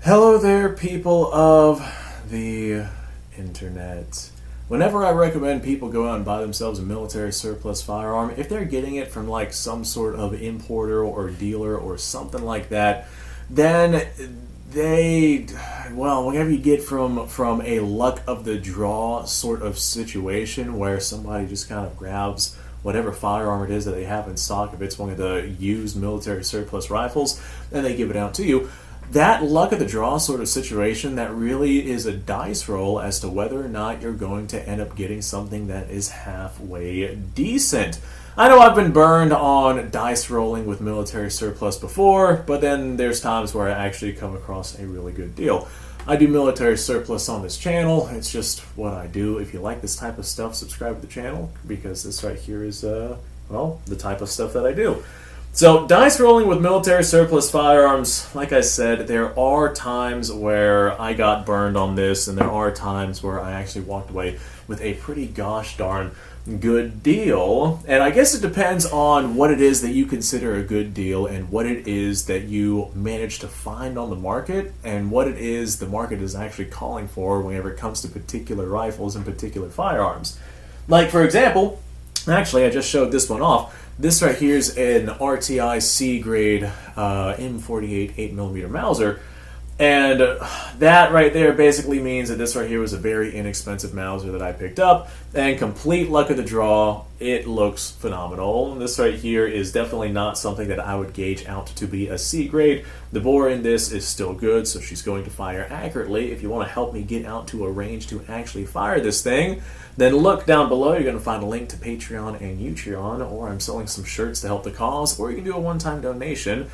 Hello there, people of the internet. Whenever I recommend people go out and buy themselves a military surplus firearm, if they're getting it from like some sort of importer or dealer or something like that, then whenever you get from a luck of the draw sort of situation where somebody just kind of grabs whatever firearm it is that they have in stock, if it's one of the used military surplus rifles, then they give it out to you. That luck of the draw sort of situation, that really is a dice roll as to whether or not you're going to end up getting something that is halfway decent. I know I've been burned on dice rolling with military surplus before, but then there's times where I actually come across a really good deal. I do military surplus on this channel. It's just what I do. If you like this type of stuff, subscribe to the channel, because this right here is, the type of stuff that I do. So, dice rolling with military surplus firearms, like I said, there are times where I got burned on this, and there are times where I actually walked away with a pretty gosh darn good deal. And I guess it depends on what it is that you consider a good deal and what it is that you manage to find on the market and what it is the market is actually calling for whenever it comes to particular rifles and particular firearms. Like, for example, actually I just showed this one off. This right here is an RTI C grade M48 8mm Mauser, and that right there basically means that this right here was a very inexpensive Mauser that I picked up, and complete luck of the draw, it looks phenomenal. This right here is definitely not something that I would gauge out to be a C grade. The bore in this is still good, so she's going to fire accurately. If you want to help me get out to a range to actually fire this thing, then look down below. You're going to find a link to Patreon and Utreon, or I'm selling some shirts to help the cause, or you can do a one-time donation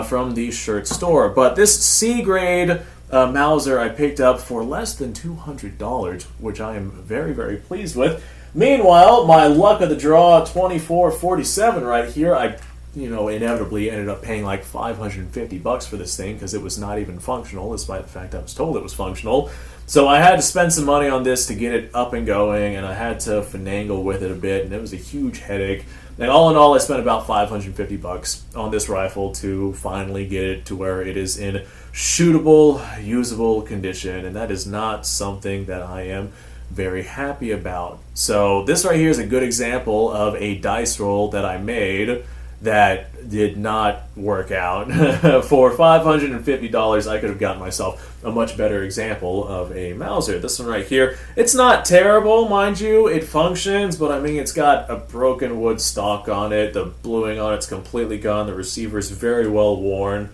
from the shirt store. But this C-grade Mauser I picked up for less than $200, which I am very, very pleased with. Meanwhile, my luck of the draw 2447 right here, I inevitably ended up paying like $550 for this thing because it was not even functional, despite the fact I was told it was functional. So I had to spend some money on this to get it up and going, and I had to finagle with it a bit, and it was a huge headache. And all in all, I spent about $550 on this rifle to finally get it to where it is in shootable, usable condition, and that is not something that I am very happy about. So this right here is a good example of a dice roll that I made that did not work out. For $550, I could have gotten myself a much better example of a Mauser. This one right here, it's not terrible, mind you. It functions, but I mean, it's got a broken wood stock on it. The bluing on it's completely gone. The receiver's very well worn.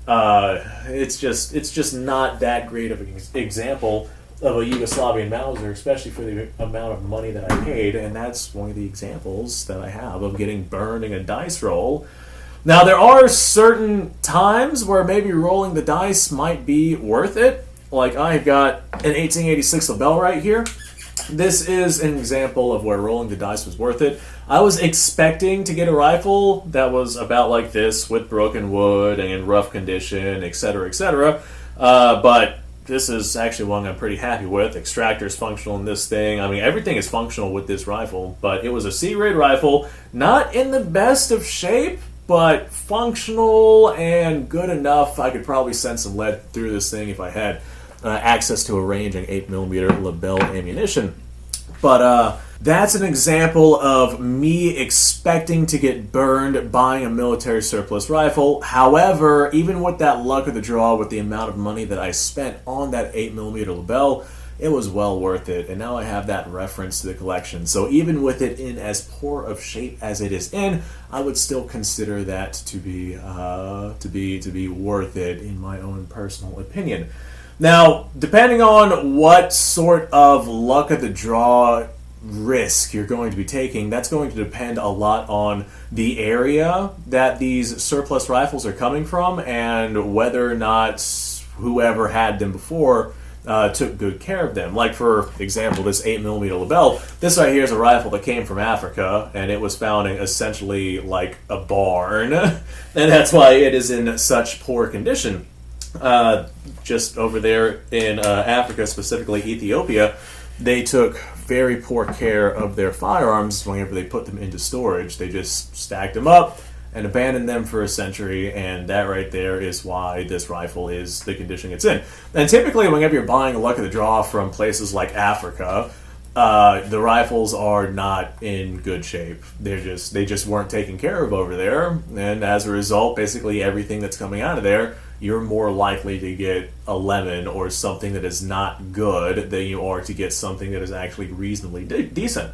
It's just not that great of an example of a Yugoslavian Mauser, especially for the amount of money that I paid, and that's one of the examples that I have of getting burned in a dice roll. Now, there are certain times where maybe rolling the dice might be worth it. Like, I've got an 1886 LaBelle right here. This is an example of where rolling the dice was worth it. I was expecting to get a rifle that was about like this, with broken wood and in rough condition, etc., etc., but this is actually one I'm pretty happy with. Extractor is functional in this thing. I mean, everything is functional with this rifle, but it was a C-grade rifle, not in the best of shape, but functional and good enough. I could probably send some lead through this thing if I had access to a ranging 8mm LaBelle ammunition. But that's an example of me expecting to get burned buying a military surplus rifle. However, even with that luck of the draw, with the amount of money that I spent on that 8mm LaBelle, it was well worth it. And now I have that reference to the collection. So even with it in as poor of shape as it is in, I would still consider that to be worth it in my own personal opinion. Now, depending on what sort of luck of the draw risk you're going to be taking, that's going to depend a lot on the area that these surplus rifles are coming from and whether or not whoever had them before took good care of them. Like, for example, this 8mm LaBelle, this right here is a rifle that came from Africa, and it was found in essentially like a barn, and that's why it is in such poor condition. Just over there in Africa, specifically Ethiopia, they took very poor care of their firearms whenever they put them into storage. They just stacked them up, and abandoned them for a century, and that right there is why this rifle is the condition it's in. And typically, whenever you're buying a luck of the draw from places like Africa, the rifles are not in good shape. They just weren't taken care of over there, and as a result, basically everything that's coming out of there, you're more likely to get a lemon or something that is not good than you are to get something that is actually reasonably decent.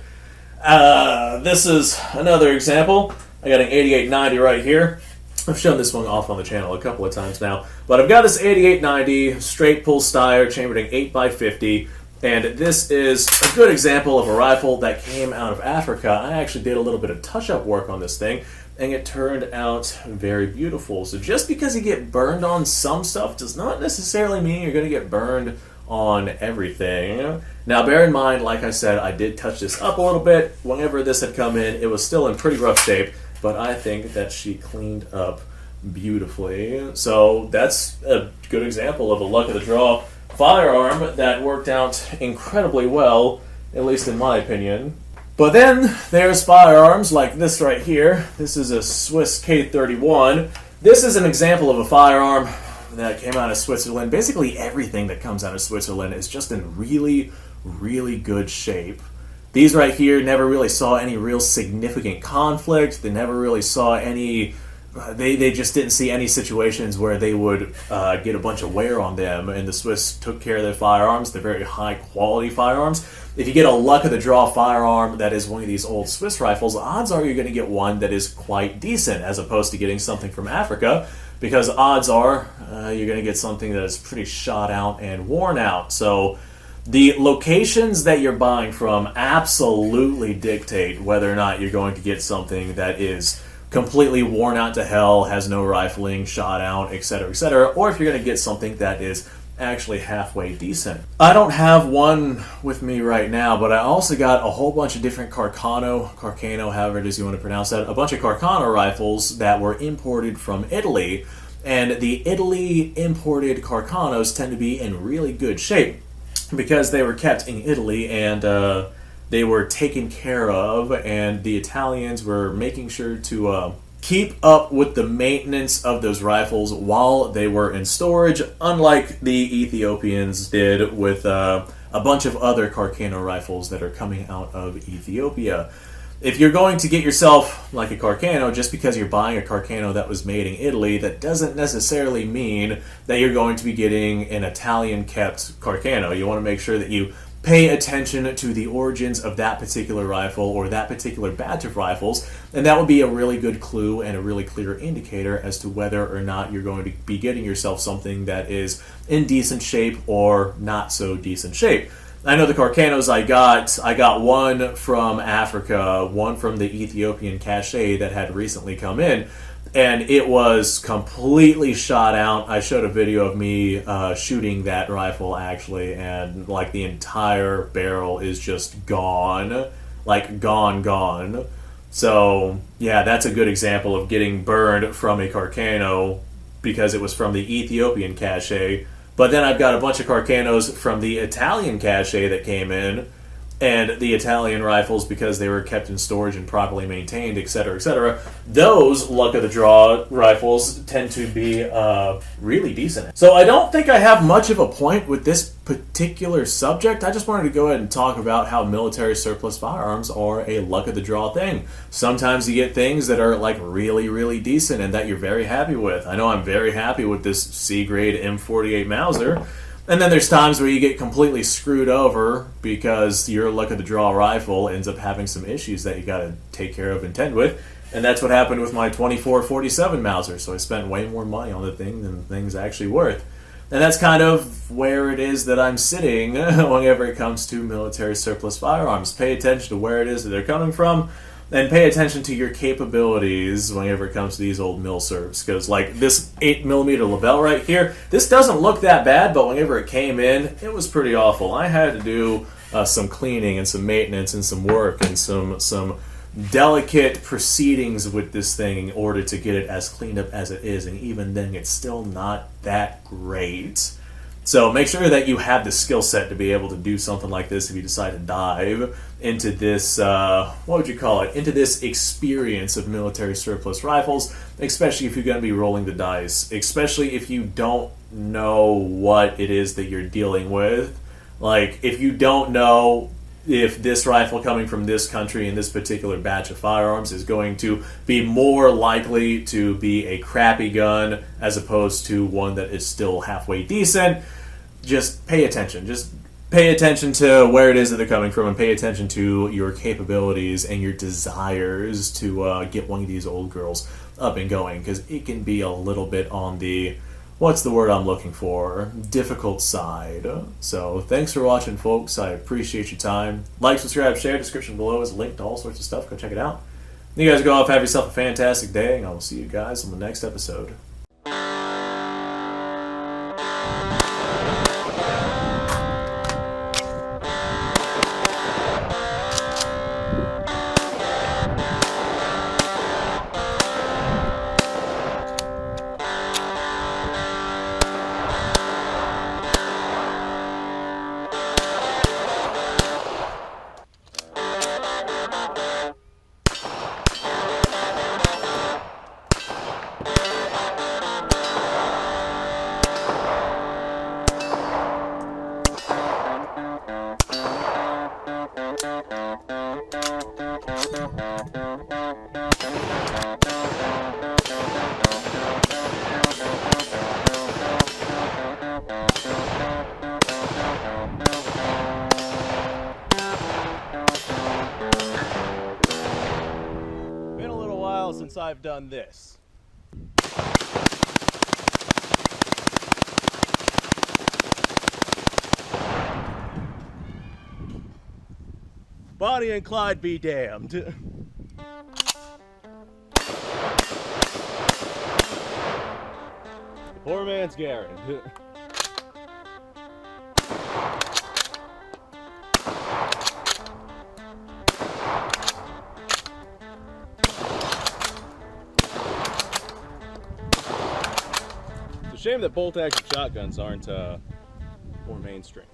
This is another example. I got an 8890 right here. I've shown this one off on the channel a couple of times now, but I've got this 8890 straight pull Steyr chambered in 8x50. And this is a good example of a rifle that came out of Africa. I actually did a little bit of touch-up work on this thing, and it turned out very beautiful. So just because you get burned on some stuff does not necessarily mean you're going to get burned on everything. Now, bear in mind, like I said, I did touch this up a little bit. Whenever this had come in, it was still in pretty rough shape, but I think that she cleaned up beautifully. So that's a good example of a luck of the draw firearm that worked out incredibly well, at least in my opinion. But then there's firearms like this right here. This is a Swiss K31. This is an example of a firearm that came out of Switzerland. Basically everything that comes out of Switzerland is just in really, really good shape. These right here never really saw any real significant conflict. They never really saw any... They just didn't see any situations where they would get a bunch of wear on them, and the Swiss took care of their firearms. They're very high quality firearms. If you get a luck of the draw firearm that is one of these old Swiss rifles, odds are you're going to get one that is quite decent, as opposed to getting something from Africa, because odds are you're going to get something that is pretty shot out and worn out. So the locations that you're buying from absolutely dictate whether or not you're going to get something that is completely worn out to hell, has no rifling, shot out, etc., or if you're going to get something that is actually halfway decent. I don't have one with me right now, but I also got a whole bunch of different Carcano, however it is you want to pronounce that, a bunch of Carcano rifles that were imported from Italy, and the Italy imported Carcanos tend to be in really good shape because they were kept in Italy and they were taken care of, and the Italians were making sure to keep up with the maintenance of those rifles while they were in storage, unlike the Ethiopians did with a bunch of other Carcano rifles that are coming out of Ethiopia. If you're going to get yourself like a Carcano, just because you're buying a Carcano that was made in Italy, that doesn't necessarily mean that you're going to be getting an Italian-kept Carcano. You want to make sure that you pay attention to the origins of that particular rifle or that particular batch of rifles, and that would be a really good clue and a really clear indicator as to whether or not you're going to be getting yourself something that is in decent shape or not so decent shape. I know the Carcanos I got one from Africa, one from the Ethiopian cache that had recently come in, and it was completely shot out. I showed a video of me shooting that rifle, actually, and like the entire barrel is just gone. Like gone. So yeah, that's a good example of getting burned from a Carcano because it was from the Ethiopian cache. But then I've got a bunch of Carcanos from the Italian cache that came in, and the Italian rifles, because they were kept in storage and properly maintained, etc., those luck of the draw rifles tend to be really decent. So I don't think I have much of a point with this particular subject. I just wanted to go ahead and talk about how military surplus firearms are a luck of the draw thing. Sometimes you get things that are like really, really decent and that you're very happy with. I know I'm very happy with this C-grade M48 Mauser. And then there's times where you get completely screwed over because your luck of the draw rifle ends up having some issues that you got to take care of and tend with. And that's what happened with my 24-47 Mauser. So I spent way more money on the thing than the thing's actually worth. And that's kind of where it is that I'm sitting whenever it comes to military surplus firearms. Pay attention to where it is that they're coming from, and pay attention to your capabilities whenever it comes to these old Milsurps. Because like this 8mm Lebel right here, this doesn't look that bad, but whenever it came in, it was pretty awful. I had to do some cleaning and some maintenance and some work and some delicate proceedings with this thing in order to get it as cleaned up as it is, and even then it's still not that great. So make sure that you have the skill set to be able to do something like this if you decide to dive into this, what would you call it, into this experience of military surplus rifles, especially if you're going to be rolling the dice, especially if you don't know what it is that you're dealing with. Like, if you don't know if this rifle coming from this country in this particular batch of firearms is going to be more likely to be a crappy gun as opposed to one that is still halfway decent, just pay attention. Just pay attention to where it is that they're coming from and pay attention to your capabilities and your desires to get one of these old girls up and going, because it can be a little bit on the, what's the word I'm looking for, difficult side. So thanks for watching, folks. I appreciate your time. Like, subscribe, share. Description below is a link to all sorts of stuff. Go check it out. You guys go off, have yourself a fantastic day, and I will see you guys on the next episode. Been a little while since I've done this. Bonnie and Clyde be damned. Poor man's Garrett. It's a shame that bolt-action shotguns aren't more mainstream.